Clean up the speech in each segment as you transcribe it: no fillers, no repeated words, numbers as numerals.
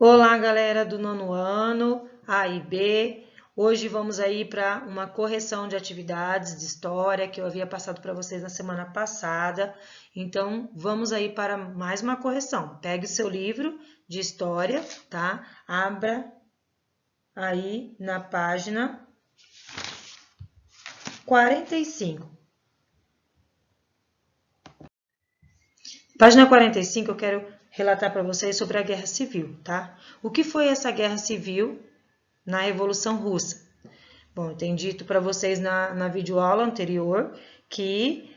Olá, galera do nono ano, A e B. Hoje vamos aí para uma correção de atividades de história que eu havia passado para vocês na semana passada. Então, vamos aí para mais uma correção. Pegue o seu livro de história, tá? Abra aí na página 45. Página 45, eu quero relatar para vocês sobre a Guerra Civil, tá? O que foi essa Guerra Civil na Revolução Russa? Bom, eu tenho dito para vocês na videoaula anterior que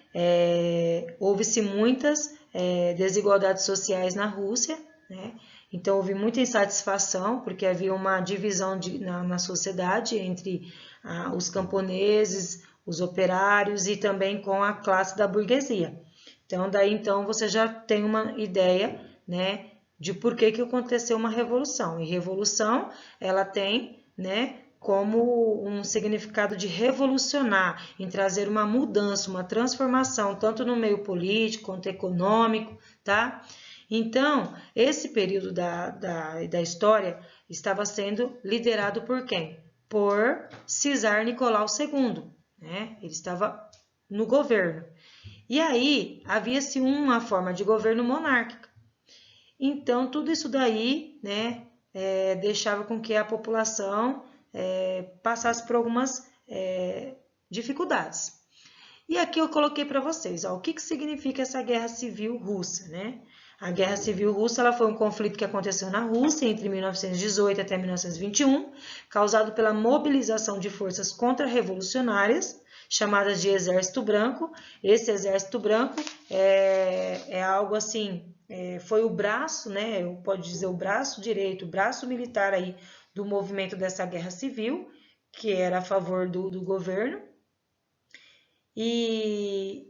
houve-se muitas desigualdades sociais na Rússia, né? Então houve muita insatisfação, porque havia uma divisão na sociedade entre os camponeses, os operários e também com a classe da burguesia. Então, daí então você já tem uma ideia, né, de por que aconteceu uma revolução. E revolução, ela tem, né, como um significado de revolucionar, em trazer uma mudança, uma transformação, tanto no meio político quanto econômico, tá? Então, esse período da história estava sendo liderado por quem? Por Czar Nicolau II, né? Ele estava no governo. E aí, havia-se uma forma de governo monárquica. Então, tudo isso daí, né, deixava com que a população passasse por algumas dificuldades. E aqui eu coloquei para vocês, ó, o que significa essa guerra civil russa, né? A guerra civil russa ela foi um conflito que aconteceu na Rússia entre 1918 até 1921, causado pela mobilização de forças contra-revolucionárias, chamadas de Exército Branco. Esse Exército Branco é algo assim, foi o braço, né? Pode dizer o braço direito, o braço militar aí do movimento dessa guerra civil, que era a favor do governo. E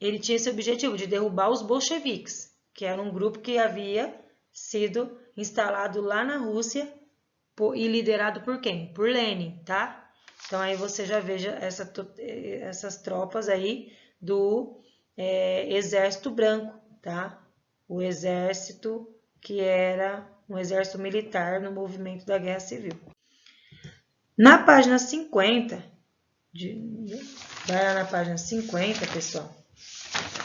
ele tinha esse objetivo de derrubar os bolcheviques, que era um grupo que havia sido instalado lá na Rússia e liderado por quem? Por Lenin, tá? Então aí você já veja essas tropas aí do Exército Branco, tá? O exército que era um exército militar no movimento da Guerra Civil. Na página 50, vai lá na página 50, pessoal,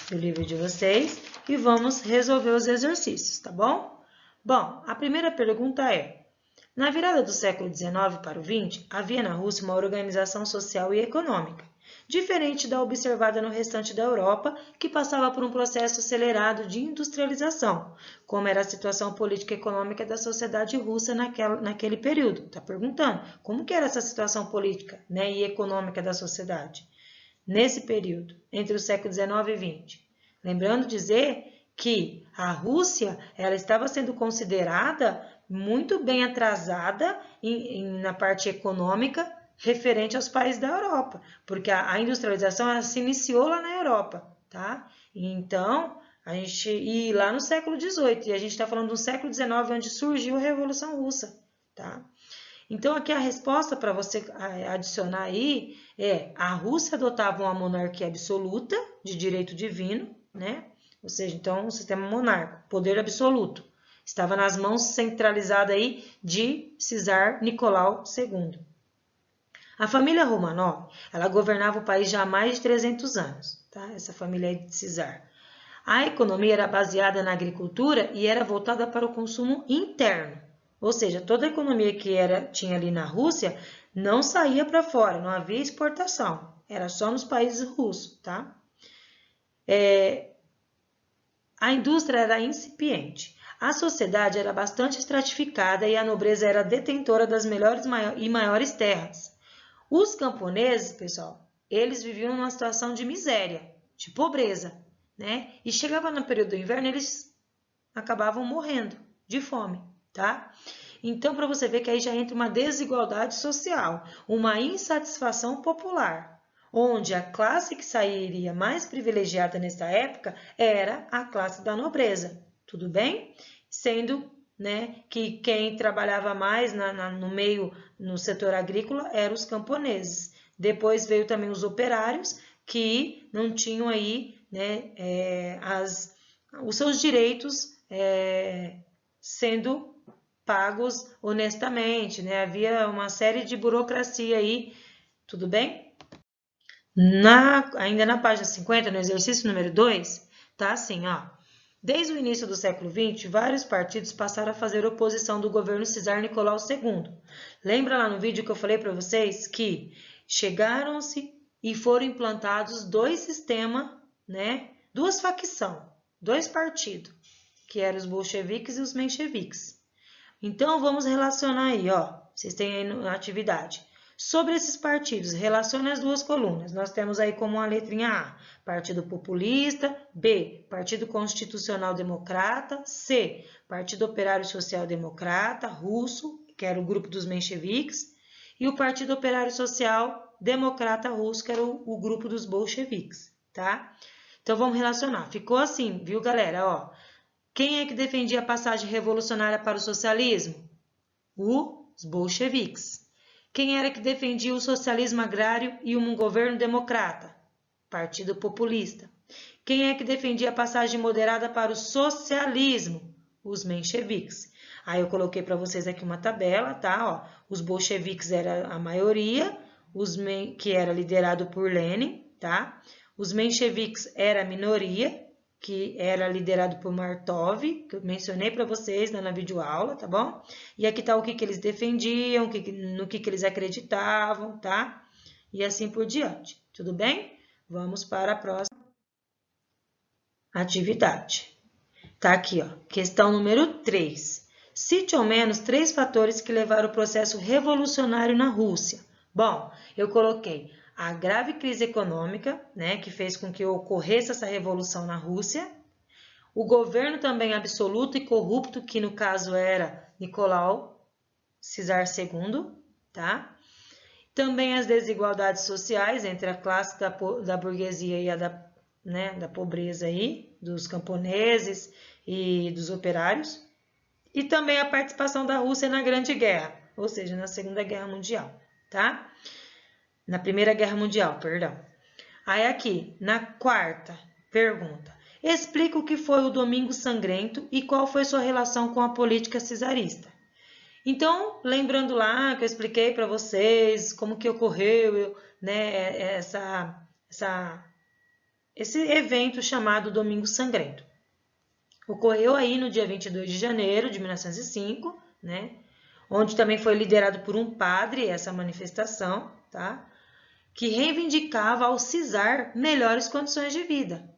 do livro de vocês, e vamos resolver os exercícios, tá bom? Bom, a primeira pergunta é: na virada do século XIX para o XX, havia na Rússia uma organização social e econômica, diferente da observada no restante da Europa, que passava por um processo acelerado de industrialização, como era a situação política e econômica da sociedade russa naquele período. Está perguntando como que era essa situação política, né, e econômica da sociedade nesse período, entre o século XIX e XX. Lembrando dizer que a Rússia ela estava sendo considerada muito bem atrasada na parte econômica referente aos países da Europa, porque a industrialização ela se iniciou lá na Europa, tá? Então, e lá no século XVIII, e a gente está falando do século XIX, onde surgiu a Revolução Russa, tá? Então, aqui a resposta para você adicionar aí a Rússia adotava uma monarquia absoluta de direito divino, né? Ou seja, então, um sistema monárquico, poder absoluto. Estava nas mãos centralizadas aí de Czar Nicolau II. A família Romanov, ela governava o país já há mais de 300 anos, tá? Essa família aí de Czar. A economia era baseada na agricultura e era voltada para o consumo interno. Ou seja, toda a economia que tinha ali na Rússia não saía para fora, não havia exportação. Era só nos países russos, tá? A indústria era incipiente. A sociedade era bastante estratificada e a nobreza era detentora das melhores e maiores terras. Os camponeses, pessoal, eles viviam numa situação de miséria, de pobreza, né? E chegava no período do inverno, eles acabavam morrendo de fome, tá? Então, para você ver que aí já entra uma desigualdade social, uma insatisfação popular, onde a classe que sairia mais privilegiada nessa época era a classe da nobreza, tudo bem? Sendo, né, que quem trabalhava mais no meio, no setor agrícola, eram os camponeses. Depois veio também os operários, que não tinham aí, né, os seus direitos sendo pagos honestamente, né? Havia uma série de burocracia aí, tudo bem? Ainda na página 50, no exercício número 2, tá assim, ó. Desde o início do século XX, vários partidos passaram a fazer oposição do governo Cesar Nicolau II. Lembra lá no vídeo que eu falei para vocês que chegaram-se e foram implantados dois sistemas, né? Duas facções, dois partidos, que eram os bolcheviques e os mencheviques. Então, vamos relacionar aí, ó. Vocês têm aí na atividade. Sobre esses partidos, relacione as duas colunas. Nós temos aí como a letrinha A, Partido Populista, B, Partido Constitucional Democrata, C, Partido Operário Social Democrata, russo, que era o grupo dos mencheviques, e o Partido Operário Social Democrata Russo, que era o grupo dos bolcheviques, tá? Então, vamos relacionar. Ficou assim, viu, galera? Ó, quem é que defendia a passagem revolucionária para o socialismo? Os bolcheviques. Quem era que defendia o socialismo agrário e um governo democrata? Partido Populista. Quem é que defendia a passagem moderada para o socialismo? Os mencheviques. Aí eu coloquei para vocês aqui uma tabela, tá? Ó, os bolcheviques era a maioria, que era liderado por Lenin, tá? Os mencheviques era a minoria, que era liderado por Martov, que eu mencionei para vocês na videoaula, tá bom? E aqui tá o que eles defendiam, no que eles acreditavam, tá? E assim por diante, tudo bem? Vamos para a próxima atividade. Tá aqui, ó, questão número 3. Cite ao menos 3 fatores que levaram o processo revolucionário na Rússia. Bom, eu coloquei a grave crise econômica, né, que fez com que ocorresse essa revolução na Rússia, o governo também absoluto e corrupto, que no caso era Nicolau Cesar II, tá? Também as desigualdades sociais entre a classe da burguesia e a da pobreza aí, dos camponeses e dos operários, e também a participação da Rússia na Grande Guerra, ou seja, na Segunda Guerra Mundial, tá? Na Primeira Guerra Mundial, perdão. Aí aqui, na quarta pergunta, explica o que foi o Domingo Sangrento e qual foi sua relação com a política cesarista. Então, lembrando lá que eu expliquei para vocês como que ocorreu, né, esse evento chamado Domingo Sangrento. Ocorreu aí no dia 22 de janeiro de 1905, né, onde também foi liderado por um padre essa manifestação, tá? Que reivindicava ao czar melhores condições de vida.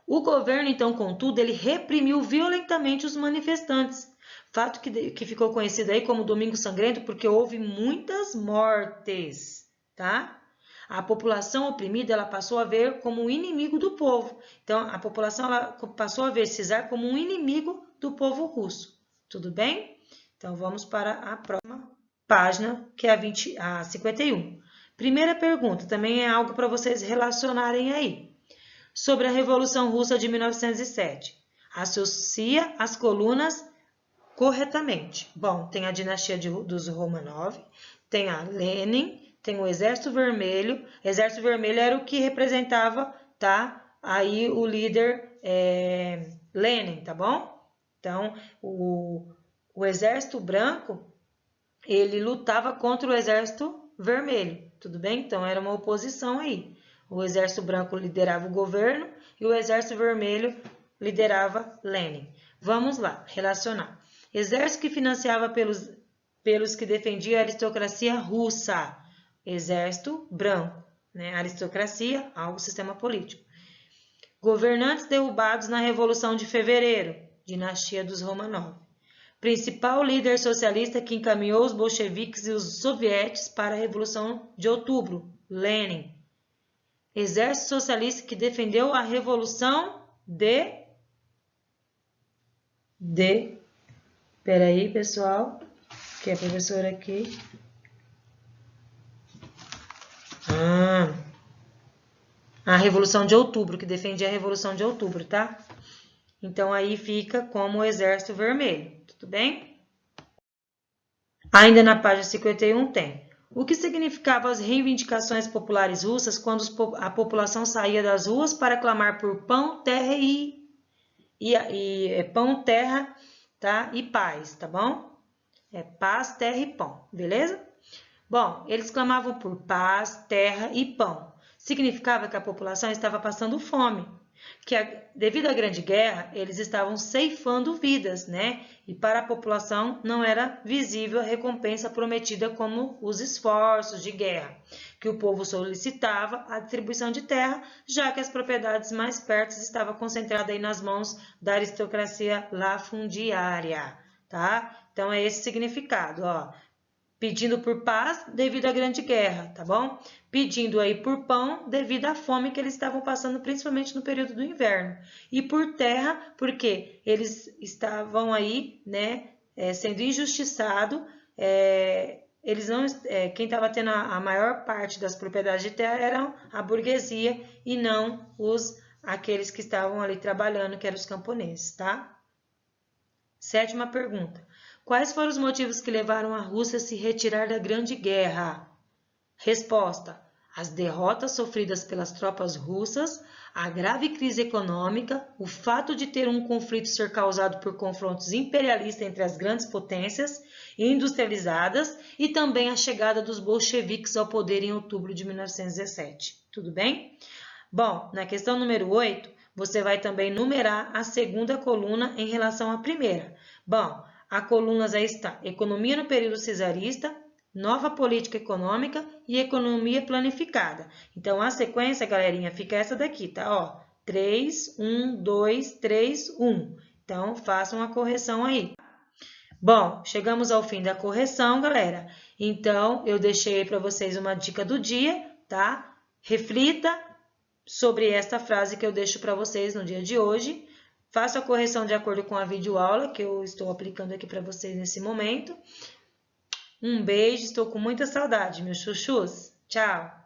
O governo, então, contudo, ele reprimiu violentamente os manifestantes, fato que ficou conhecido aí como Domingo Sangrento porque houve muitas mortes, tá? A população oprimida ela passou a ver como um inimigo do povo. Então, a população ela passou a ver czar como um inimigo do povo russo. Tudo bem? Então, vamos para a próxima página, que é a 51. Primeira pergunta, também é algo para vocês relacionarem aí. Sobre a Revolução Russa de 1907. Associa as colunas corretamente. Bom, tem a dinastia dos Romanov, tem a Lenin, tem o Exército Vermelho. Exército Vermelho era o que representava, tá? Aí o líder Lenin, tá bom? Então, o Exército Branco, ele lutava contra o Exército Vermelho, tudo bem? Então, era uma oposição aí. O Exército Branco liderava o governo e o Exército Vermelho liderava Lenin. Vamos lá, relacionar. Exército que financiava pelos que defendiam a aristocracia russa. Exército Branco, né? Aristocracia, algo sistema político. Governantes derrubados na Revolução de Fevereiro, dinastia dos Romanov. Principal líder socialista que encaminhou os bolcheviques e os sovietes para a Revolução de Outubro, Lenin. Exército socialista que defendeu a Revolução Peraí, pessoal, que é a professora aqui. A Revolução de Outubro, que defendia a Revolução de Outubro, tá? Então, aí fica como o Exército Vermelho, tudo bem? Ainda na página 51 tem. O que significavam as reivindicações populares russas quando a população saía das ruas para clamar por pão, terra pão, terra, tá? E paz, tá bom? É paz, terra e pão, beleza? Bom, eles clamavam por paz, terra e pão. Significava que a população estava passando fome, que devido à Grande Guerra, eles estavam ceifando vidas, né? E para a população não era visível a recompensa prometida como os esforços de guerra, que o povo solicitava a distribuição de terra, já que as propriedades mais perto estavam concentradas aí nas mãos da aristocracia lafundiária, tá? Então é esse significado, ó. Pedindo por paz devido à Grande Guerra, tá bom? Pedindo aí por pão devido à fome que eles estavam passando, principalmente no período do inverno. E por terra, porque eles estavam aí, né, sendo injustiçados. Eles não, quem estava tendo a maior parte das propriedades de terra era a burguesia e não aqueles que estavam ali trabalhando, que eram os camponeses, tá? 7ª pergunta. Quais foram os motivos que levaram a Rússia a se retirar da Grande Guerra? Resposta: as derrotas sofridas pelas tropas russas, a grave crise econômica, o fato de ter um conflito ser causado por confrontos imperialistas entre as grandes potências industrializadas e também a chegada dos bolcheviques ao poder em outubro de 1917. Tudo bem? Bom, na questão número 8, você vai também numerar a segunda coluna em relação à primeira. Bom, a colunas aí está economia no período cesarista, nova política econômica e economia planificada. Então, a sequência, galerinha, fica essa daqui, tá? Ó, 3, 1, 2, 3, 1. Então, façam a correção aí. Bom, chegamos ao fim da correção, galera. Então, eu deixei para vocês uma dica do dia, tá? Reflita sobre esta frase que eu deixo para vocês no dia de hoje. Faço a correção de acordo com a videoaula que eu estou aplicando aqui para vocês nesse momento. Um beijo, estou com muita saudade, meus chuchus. Tchau!